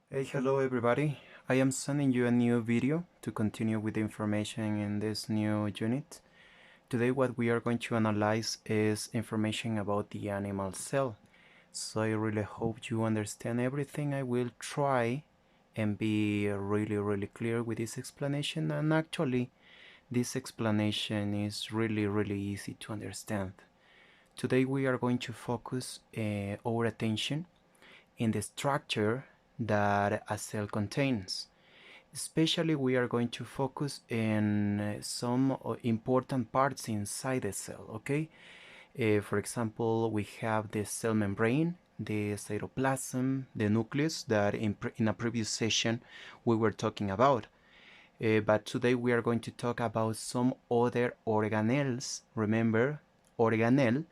Hey, hello everybody. I am sending you a new video to continue with the information in this new unit. Today what we are going to analyze is information about the animal cell. So I really hope you understand everything. I will try and be really clear with this explanation, and actually this explanation is really easy to understand. Today we are going to focus our attention in the structure that a cell contains. Especially we are going to focus in some important parts inside the cell, okay? For example, we have the cell membrane, the cytoplasm, the nucleus that in a previous session we were talking about. But today we are going to talk about some other organelles. Remember, organelle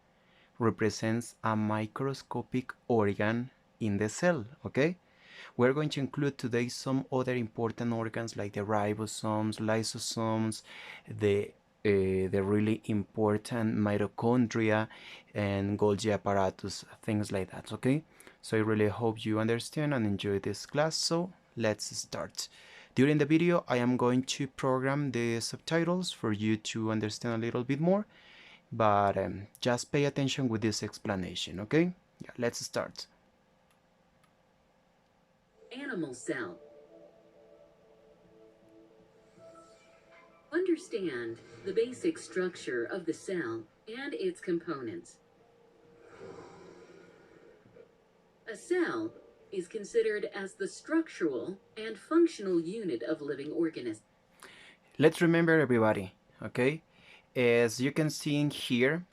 represents a microscopic organ in the cell, okay? We're going to include today some other important organs like the ribosomes, lysosomes, the really important mitochondria and Golgi apparatus, things like that, okay? So I really hope you understand and enjoy this class, so let's start. During the video, I am going to program the subtitles for you to understand a little bit more, but just pay attention with this explanation, okay? Yeah, let's start. Animal cell. Understand the basic structure of the cell and its components. A cell is considered as the structural and functional unit of living organisms. Let's remember everybody, okay? As you can see in here,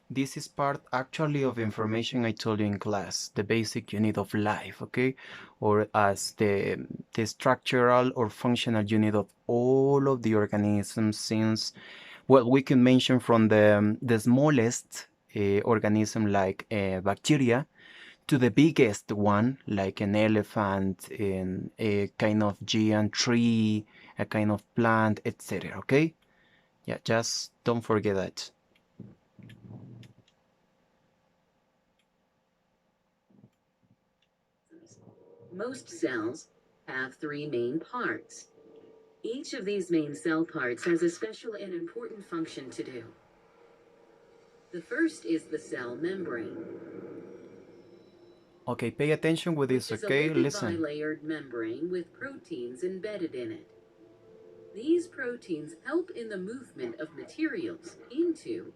this is part actually of information I told you in class, the basic unit of life, okay? Or as the structural or functional unit of all of the organisms, since, well, we can mention from the smallest organism like bacteria to the biggest one like an elephant, in a kind of giant tree, a kind of plant, etc. Okay? Yeah, just don't forget that. Most cells have three main parts. Each of these main cell parts has a special and important function to do. The first is the cell membrane. Okay, pay attention with this, Which is okay? a lipid Listen. bilayered membrane with proteins embedded in it. These proteins help in the movement of materials into.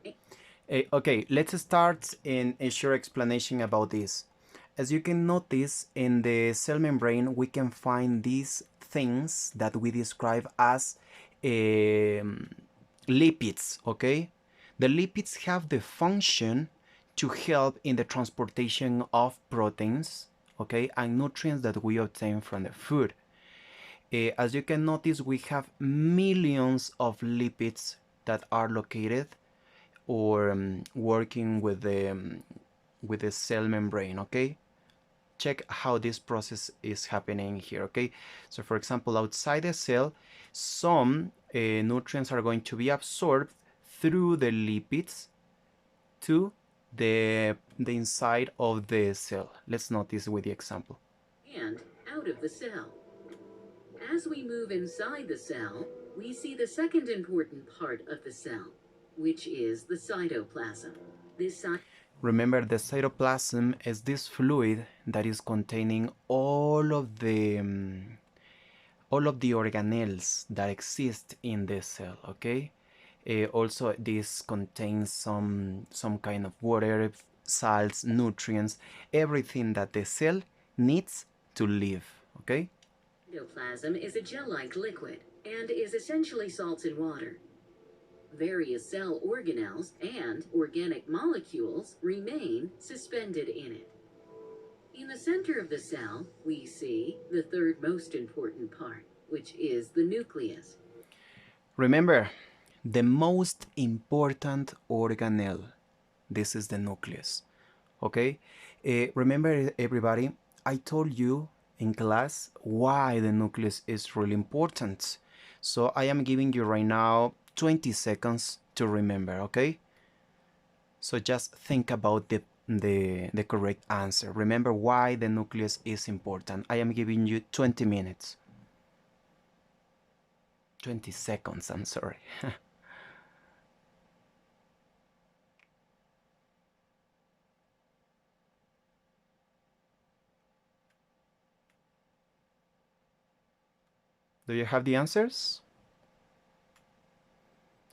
Okay, let's start in a short explanation about this. As you can notice, in the cell membrane, we can find these things that we describe as lipids, okay? The lipids have the function to help in the transportation of proteins, okay, and nutrients that we obtain from the food. As you can notice, we have millions of lipids that are located or working with the cell membrane, okay? Check how this process is happening here, okay? So for example, outside the cell, some nutrients are going to be absorbed through the lipids to the inside of the cell. Let's notice with the example. And out of the cell. As we move inside the cell, we see the second important part of the cell, which is the cytoplasm. Remember, the cytoplasm is this fluid that is containing all of the organelles that exist in the cell, okay? Also, this contains some kind of water, salts, nutrients, everything that the cell needs to live, okay? Cytoplasm is a gel-like liquid and is essentially salts and water. Various cell organelles and organic molecules remain suspended in it. In the center of the cell, we see the third most important part, which is the nucleus. Remember, the most important organelle, this is the nucleus, okay? Remember, everybody, I told you in class why the nucleus is really important. So I am giving you right now 20 seconds to remember, okay? So just think about the correct answer. Remember why the nucleus is important. I am giving you 20 minutes. 20 seconds, I'm sorry. Do you have the answers?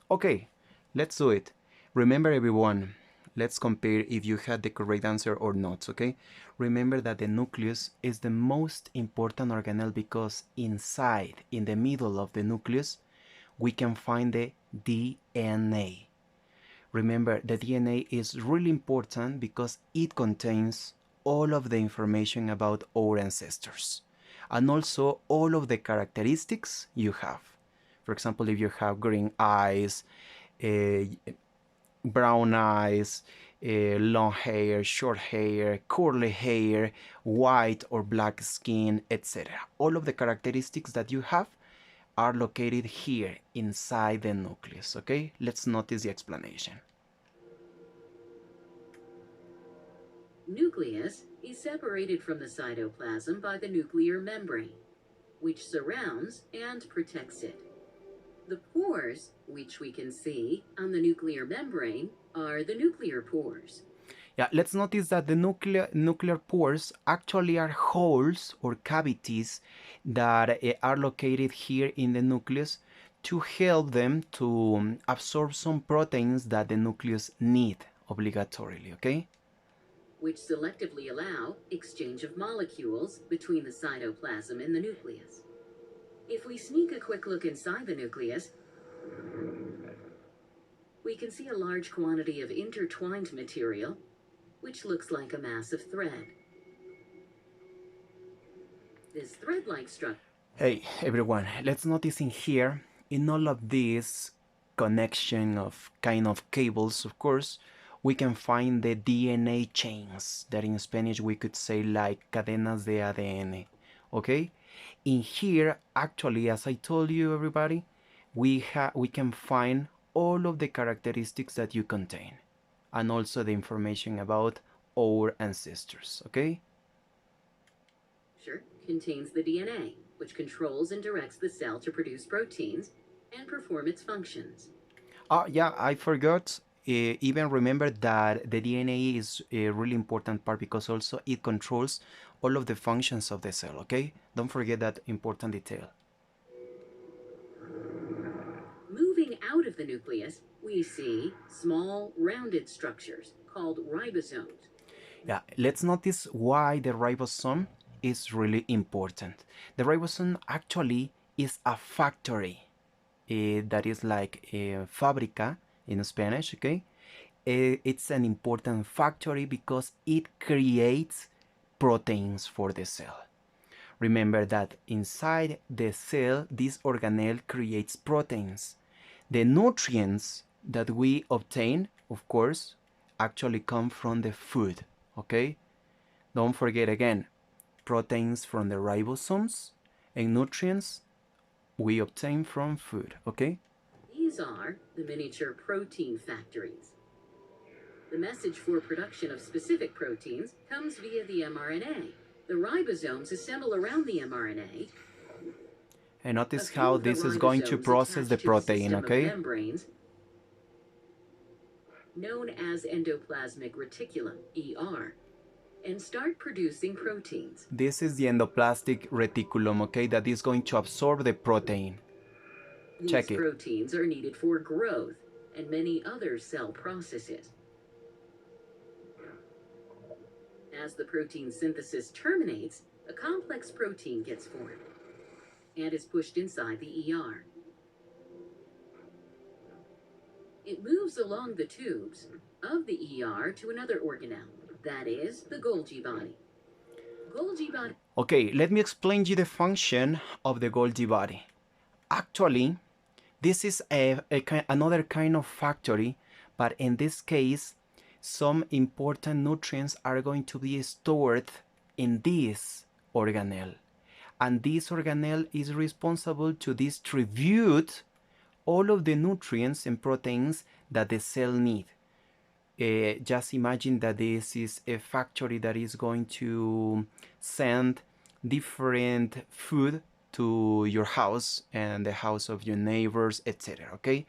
Okay, let's do it. Remember everyone, let's compare if you had the correct answer or not, okay? Remember that the nucleus is the most important organelle because inside, in the middle of the nucleus, we can find the DNA. Remember, the DNA is really important because it contains all of the information about our ancestors and also all of the characteristics you have. For example, if you have green eyes, brown eyes, long hair, short hair, curly hair, white or black skin, etc. All of the characteristics that you have are located here inside the nucleus, okay? Let's notice the explanation. Nucleus is separated from the cytoplasm by the nuclear membrane, which surrounds and protects it. The pores, which we can see on the nuclear membrane, are the nuclear pores. Yeah, let's notice that the nuclear pores actually are holes or cavities that are located here in the nucleus to help them to absorb some proteins that the nucleus need obligatorily, okay? Which selectively allow exchange of molecules between the cytoplasm and the nucleus. If we sneak a quick look inside the nucleus, we can see a large quantity of intertwined material, which looks like a massive thread. This thread-like structure. Hey everyone, let's notice in here, in all of this connection of kind of cables, of course, we can find the DNA chains that in Spanish we could say like cadenas de ADN, okay? In here, actually, as I told you everybody, we can find all of the characteristics that you contain and also the information about our ancestors, okay? Sure, contains the DNA, which controls and directs the cell to produce proteins and perform its functions. Yeah, I forgot. Even remember that the DNA is a really important part because also it controls all of the functions of the cell, okay? Don't forget that important detail. Moving out of the nucleus, we see small, rounded structures called ribosomes. Yeah, let's notice why the ribosome is really important. The ribosome actually is a factory that is like a fábrica in Spanish, okay? It's an important factory because it creates proteins for the cell. Remember that inside the cell, this organelle creates proteins. The nutrients that we obtain, of course, actually come from the food, okay? Don't forget again, proteins from the ribosomes and nutrients we obtain from food, okay? These are the miniature protein factories. The message for production of specific proteins comes via the mRNA. The ribosomes assemble around the mRNA. And notice how this is going to process the protein, okay? Membranes known as endoplasmic reticulum, ER, and start producing proteins. This is the endoplasmic reticulum, okay, that is going to absorb the protein. Check it. These proteins are needed for growth and many other cell processes. As the protein synthesis terminates, a complex protein gets formed and is pushed inside the ER. It moves along the tubes of the ER to another organelle, that is, the Golgi body. Golgi body. Okay, let me explain you the function of the Golgi body. Actually, this is another kind of factory, but in this case, some important nutrients are going to be stored in this organelle. And this organelle is responsible to distribute all of the nutrients and proteins that the cell needs. Just imagine that this is a factory that is going to send different food to your house and the house of your neighbors, etc. Okay,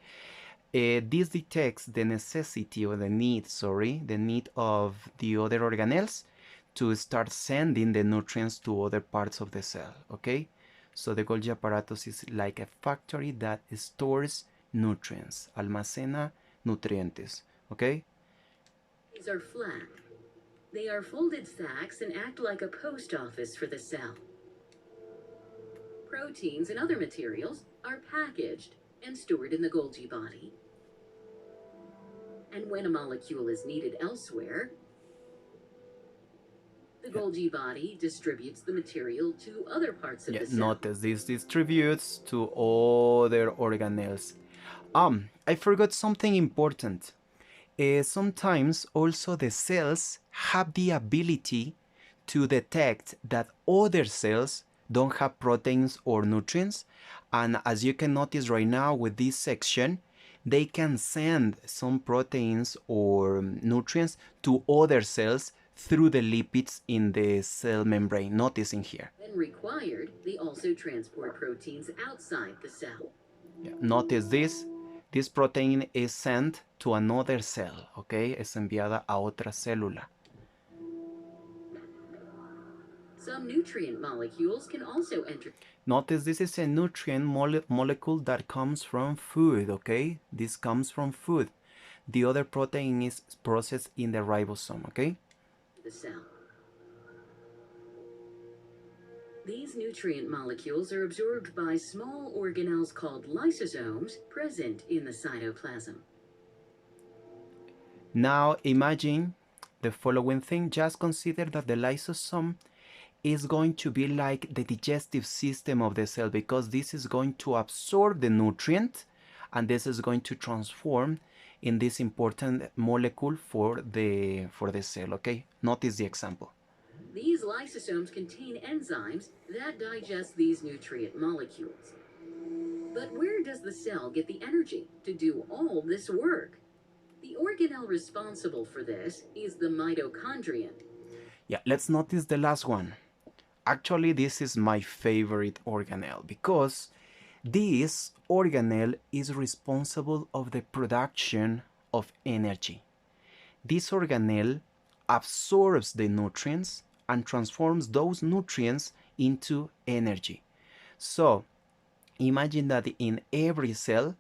this detects the necessity or the need, the need of the other organelles to start sending the nutrients to other parts of the cell. Okay, so the Golgi apparatus is like a factory that stores nutrients, almacena nutrientes. Okay. These are flat. They are folded sacks and act like a post office for the cell. Proteins and other materials are packaged and stored in the Golgi body. And when a molecule is needed elsewhere, the Golgi body distributes the material to other parts of the cell. Notice this distributes to other organelles. I forgot something important. Sometimes also the cells have the ability to detect that other cells don't have proteins or nutrients, and as you can notice right now with this section, they can send some proteins or nutrients to other cells through the lipids in the cell membrane. Notice in here. When required, they also transport proteins outside the cell. Notice this. This protein is sent to another cell, okay? Es enviada a otra célula. Some nutrient molecules can also enter. Notice this is a nutrient molecule that comes from food, okay? This comes from food. The other protein is processed in the ribosome, okay? The cell. These nutrient molecules are absorbed by small organelles called lysosomes present in the cytoplasm. Now imagine the following thing. Just consider that the lysosome is going to be like the digestive system of the cell, because this is going to absorb the nutrient and this is going to transform in this important molecule for the cell, okay? Notice the example. These lysosomes contain enzymes that digest these nutrient molecules. But where does the cell get the energy to do all this work? The organelle responsible for this is the mitochondrion. Yeah, let's notice the last one. Actually, this is my favorite organelle because this organelle is responsible of the production of energy. This organelle absorbs the nutrients and transforms those nutrients into energy. So imagine that in every cell,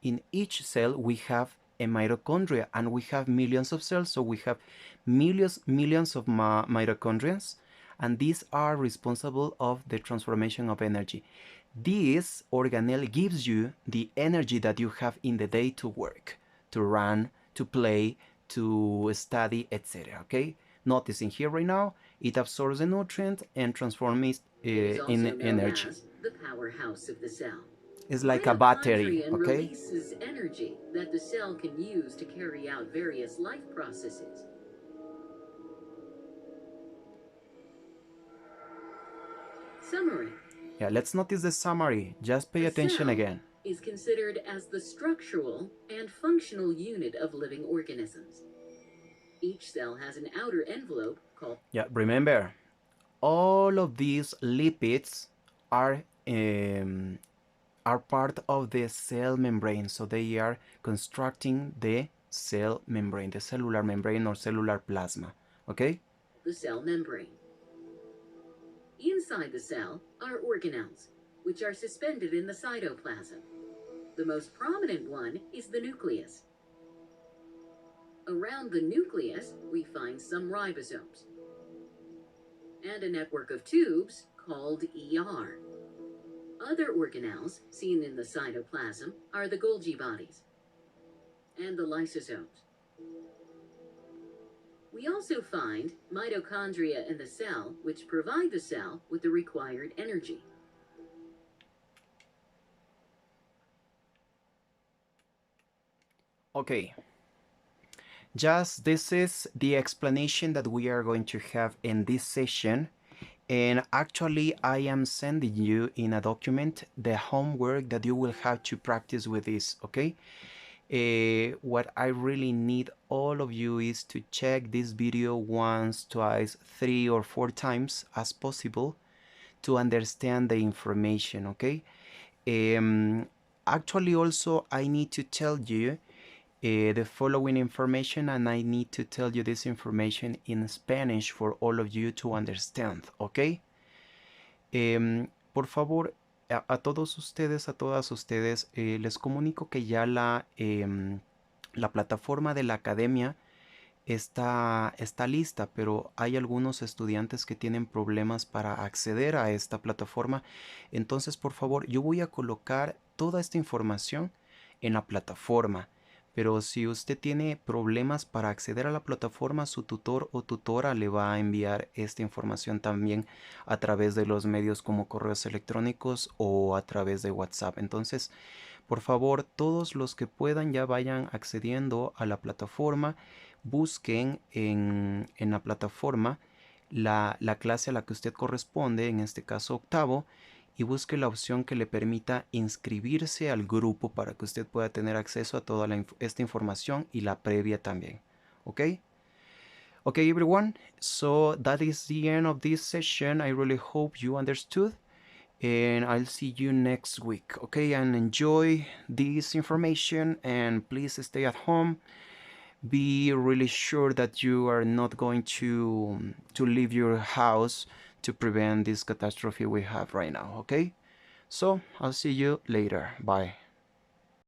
in each cell, we have a mitochondria, and we have millions of cells, so we have millions of mitochondria, and these are responsible of the transformation of energy. This organelle gives you the energy that you have in the day to work, to run, to play, to study, etc. Okay? Noticing here right now, it absorbs the nutrient and transforms it in energy. The powerhouse of the cell. It's like a battery, okay? Releases energy that the cell can use to carry out various life processes. Summary. Yeah, let's notice the summary. Just pay attention again. Is considered as the structural and functional unit of living organisms. Each cell has an outer envelope called... Yeah, remember, all of these lipids are part of the cell membrane, so they are constructing the cell membrane, the cellular membrane or cellular plasma, okay? The cell membrane. Inside the cell are organelles, which are suspended in the cytoplasm. The most prominent one is the nucleus. Around the nucleus, we find some ribosomes and a network of tubes called ER. Other organelles seen in the cytoplasm are the Golgi bodies and the lysosomes. We also find mitochondria in the cell, which provide the cell with the required energy. Okay. Just this is the explanation that we are going to have in this session. And actually, I am sending you in a document the homework that you will have to practice with this, okay? What I really need all of you is to check this video once, twice, 3 or 4 times as possible to understand the information, okay? Um, Actually, also, I need to tell you the following information, and I need to tell you this information in Spanish for all of you to understand, okay? Por favor, a todos ustedes, a todas ustedes, les comunico que ya la plataforma de la academia está lista, pero hay algunos estudiantes que tienen problemas para acceder a esta plataforma. Entonces, por favor, yo voy a colocar toda esta información en la plataforma. Pero si usted tiene problemas para acceder a la plataforma, su tutor o tutora le va a enviar esta información también a través de los medios como correos electrónicos o a través de WhatsApp. Entonces, por favor, todos los que puedan ya vayan accediendo a la plataforma, busquen en la plataforma la clase a la que usted corresponde, en este caso octavo, y busque la opción que le permita inscribirse al grupo para que usted pueda tener acceso a toda esta información y la previa también. ¿Ok? Okay, everyone. So that is the end of this session. I really hope you understood. And I'll see you next week. Okay, and enjoy this information, and please stay at home. Be really sure that you are not going to leave your house to prevent this catastrophe we have right now. Okay, so I'll see you later. Bye.